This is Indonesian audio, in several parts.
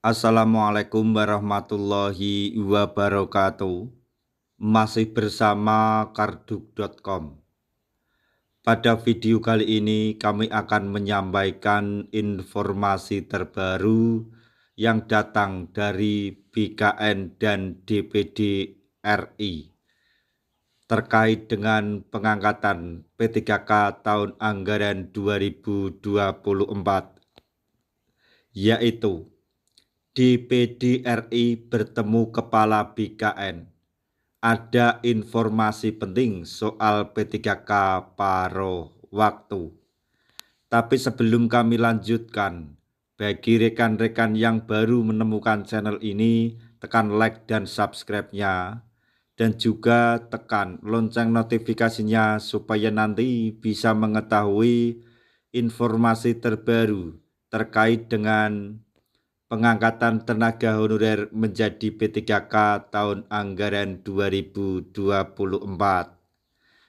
Assalamualaikum warahmatullahi wabarakatuh. Masih bersama karduk.com. Pada video kali ini kami akan menyampaikan informasi terbaru yang datang dari BKN dan DPD RI terkait dengan pengangkatan P3K tahun anggaran 2024, yaitu DPD RI bertemu Kepala BKN. Ada informasi penting soal P3K paruh waktu. Tapi sebelum kami lanjutkan, bagi rekan-rekan yang baru menemukan channel ini, tekan like dan subscribe-nya. Dan juga tekan lonceng notifikasinya supaya nanti bisa mengetahui informasi terbaru terkait dengan pengangkatan tenaga honorer menjadi P3K tahun anggaran 2024.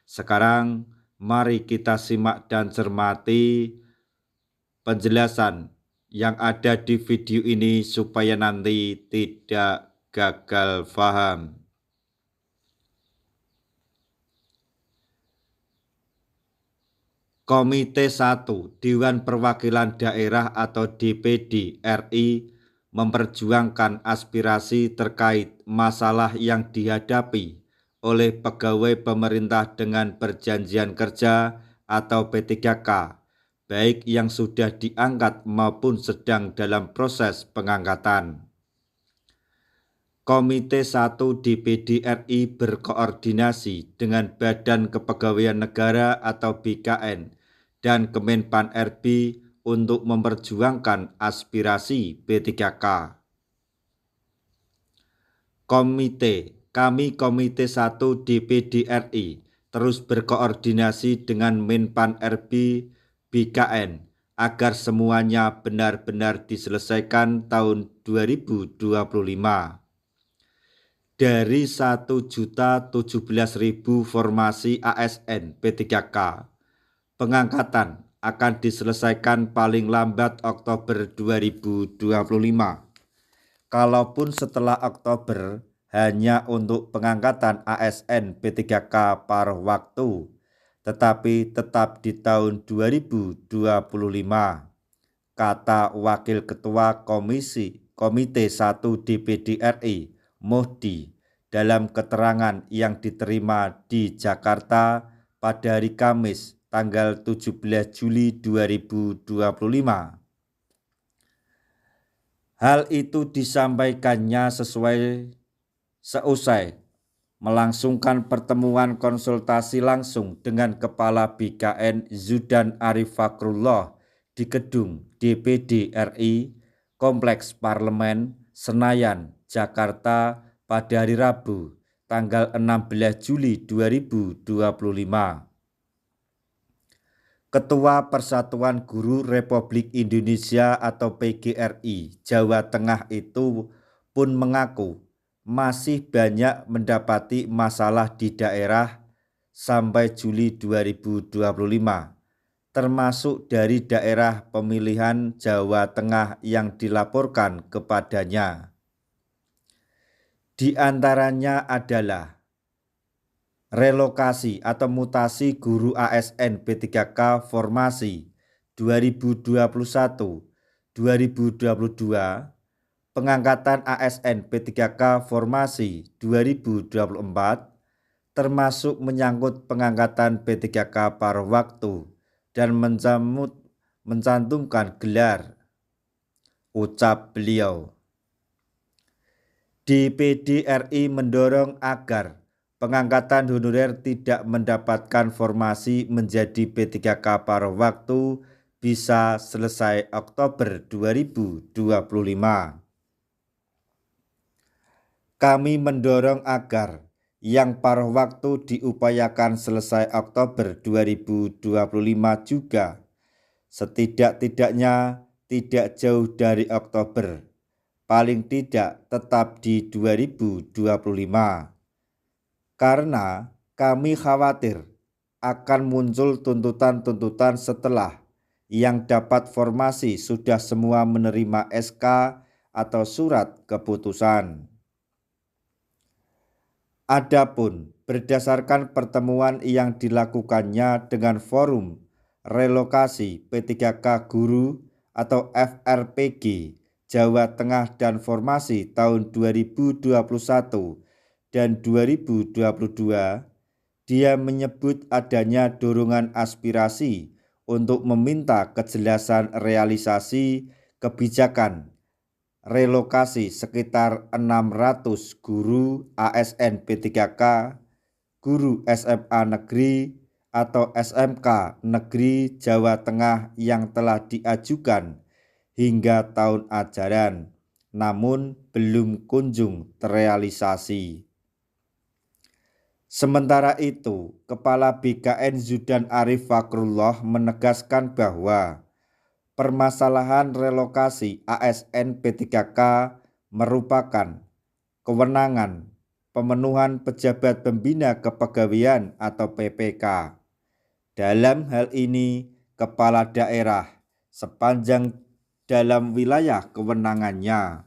Sekarang mari kita simak dan cermati penjelasan yang ada di video ini supaya nanti tidak gagal paham. Komite 1 Dewan Perwakilan Daerah atau DPD RI memperjuangkan aspirasi terkait masalah yang dihadapi oleh pegawai pemerintah dengan perjanjian kerja atau P3K, baik yang sudah diangkat maupun sedang dalam proses pengangkatan. Komite 1 DPD RI berkoordinasi dengan Badan Kepegawaian Negara atau BKN dan Kemenpan RB untuk memperjuangkan aspirasi P3K. Kami Komite 1 DPD RI terus berkoordinasi dengan Menpan RB BKN agar semuanya benar-benar diselesaikan tahun 2025. Dari 1.017.000 formasi ASN P3K, pengangkatan akan diselesaikan paling lambat Oktober 2025. Kalaupun setelah Oktober hanya untuk pengangkatan ASN P3K paruh waktu, tetapi tetap di tahun 2025, kata Wakil Ketua Komite 1 DPD RI Mohdi dalam keterangan yang diterima di Jakarta pada hari Kamis tanggal 17 Juli 2025. Hal itu disampaikannya seusai melangsungkan pertemuan konsultasi langsung dengan Kepala BKN Zudan Arif Fakrullah di gedung DPD RI Kompleks Parlemen Senayan, Jakarta pada hari Rabu tanggal 16 Juli 2025. Ketua Persatuan Guru Republik Indonesia atau PGRI Jawa Tengah itu pun mengaku masih banyak mendapati masalah di daerah sampai Juli 2025, termasuk dari daerah pemilihan Jawa Tengah yang dilaporkan kepadanya. Di antaranya adalah relokasi atau mutasi guru ASN P3K formasi 2021-2022, pengangkatan ASN P3K formasi 2024, termasuk menyangkut pengangkatan P3K paruh waktu dan mencantumkan gelar, ucap beliau. DPD RI mendorong agar pengangkatan honorer tidak mendapatkan formasi menjadi P3K paruh waktu bisa selesai Oktober 2025. Kami mendorong agar yang paruh waktu diupayakan selesai Oktober 2025 juga, setidak-tidaknya tidak jauh dari Oktober, paling tidak tetap di 2025. Karena kami khawatir akan muncul tuntutan-tuntutan setelah yang dapat formasi sudah semua menerima SK atau surat keputusan. Adapun berdasarkan pertemuan yang dilakukannya dengan Forum Relokasi P3K Guru atau FRPG Jawa Tengah dan Formasi tahun 2021 dan 2022, dia menyebut adanya dorongan aspirasi untuk meminta kejelasan realisasi kebijakan relokasi sekitar 600 guru ASN P3K, guru SMA negeri atau SMK negeri Jawa Tengah yang telah diajukan hingga tahun ajaran, namun belum kunjung terrealisasi. Sementara itu, Kepala BKN Zudan Arif Fakrullah menegaskan bahwa permasalahan relokasi ASN P3K merupakan kewenangan pemenuhan pejabat pembina kepegawaian atau PPK. Dalam hal ini, kepala daerah sepanjang dalam wilayah kewenangannya.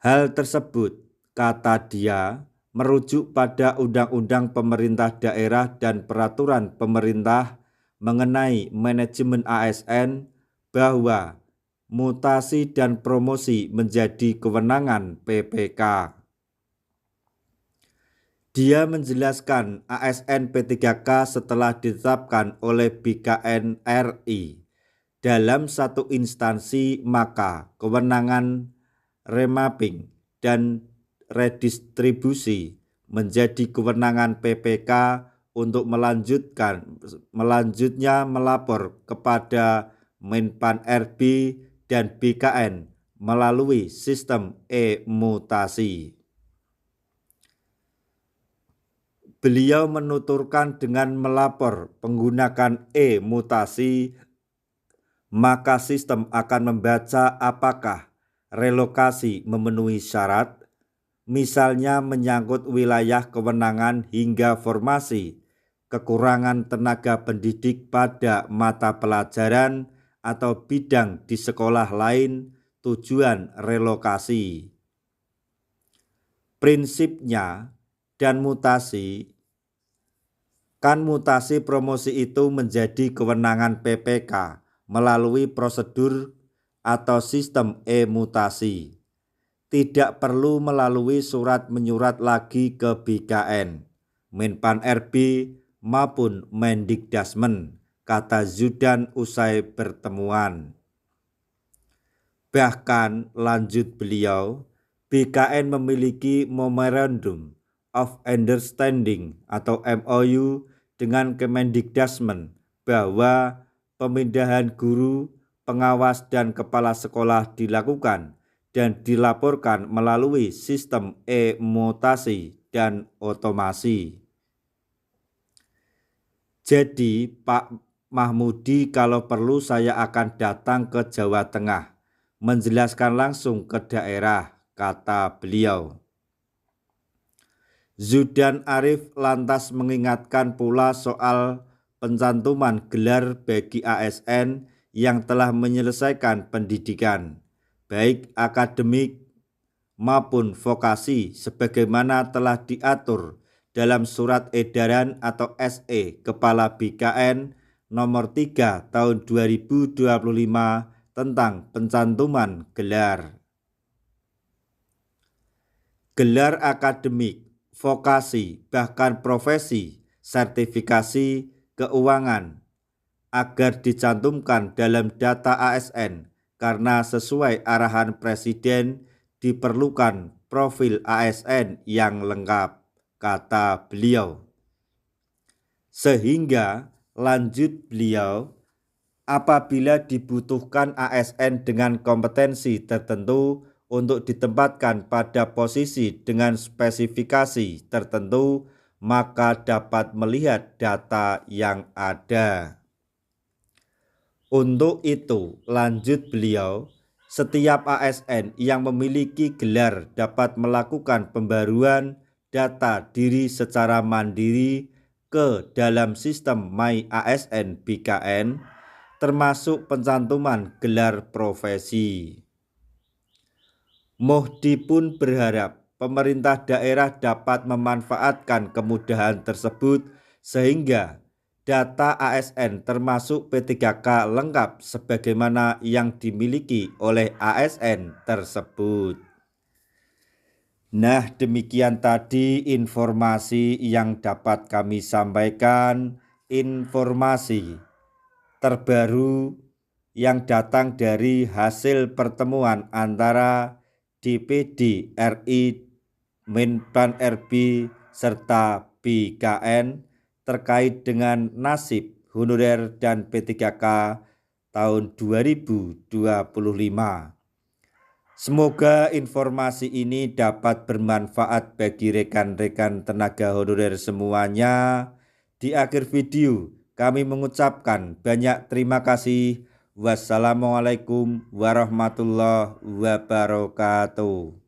Hal tersebut, kata dia, merujuk pada Undang-Undang Pemerintah Daerah dan Peraturan Pemerintah mengenai manajemen ASN bahwa mutasi dan promosi menjadi kewenangan PPK. Dia menjelaskan ASN P3K setelah ditetapkan oleh BKN RI dalam satu instansi, maka kewenangan remapping dan redistribusi menjadi kewenangan PPK untuk melanjutnya melapor kepada Menpan RB dan BKN melalui sistem e-mutasi. Beliau menuturkan dengan melapor menggunakan e-mutasi, maka sistem akan membaca apakah relokasi memenuhi syarat, misalnya menyangkut wilayah kewenangan hingga formasi, kekurangan tenaga pendidik pada mata pelajaran atau bidang di sekolah lain tujuan relokasi. Prinsipnya dan mutasi promosi itu menjadi kewenangan PPK melalui prosedur atau sistem e-mutasi. Tidak perlu melalui surat menyurat lagi ke BKN, Menpan RB maupun Mendikdasmen, kata Zudan usai pertemuan. Bahkan lanjut beliau, BKN memiliki Memorandum of Understanding atau MOU dengan Kemendikdasmen bahwa pemindahan guru, pengawas dan kepala sekolah dilakukan dan dilaporkan melalui sistem e-mutasi dan otomasi. Jadi Pak Mahmudi, kalau perlu saya akan datang ke Jawa Tengah, menjelaskan langsung ke daerah, kata beliau. Zudan Arif lantas mengingatkan pula soal pencantuman gelar bagi ASN yang telah menyelesaikan pendidikan, baik akademik maupun vokasi, sebagaimana telah diatur dalam Surat Edaran atau SE Kepala BKN nomor 3 tahun 2025 tentang pencantuman gelar. Gelar akademik, vokasi, bahkan profesi, sertifikasi, keuangan, agar dicantumkan dalam data ASN karena sesuai arahan Presiden diperlukan profil ASN yang lengkap, kata beliau. Sehingga lanjut beliau, apabila dibutuhkan ASN dengan kompetensi tertentu untuk ditempatkan pada posisi dengan spesifikasi tertentu, maka dapat melihat data yang ada. Untuk itu, lanjut beliau, setiap ASN yang memiliki gelar dapat melakukan pembaruan data diri secara mandiri ke dalam sistem My ASN BKN, termasuk pencantuman gelar profesi. Mohdi pun berharap pemerintah daerah dapat memanfaatkan kemudahan tersebut sehingga data ASN termasuk P3K lengkap sebagaimana yang dimiliki oleh ASN tersebut. Nah, demikian tadi informasi yang dapat kami sampaikan, informasi terbaru yang datang dari hasil pertemuan antara DPD RI, Menpan RB, serta BKN terkait dengan nasib honorer dan P3K tahun 2025. Semoga informasi ini dapat bermanfaat bagi rekan-rekan tenaga honorer semuanya. Di akhir video, kami mengucapkan banyak terima kasih. Wassalamualaikum warahmatullahi wabarakatuh.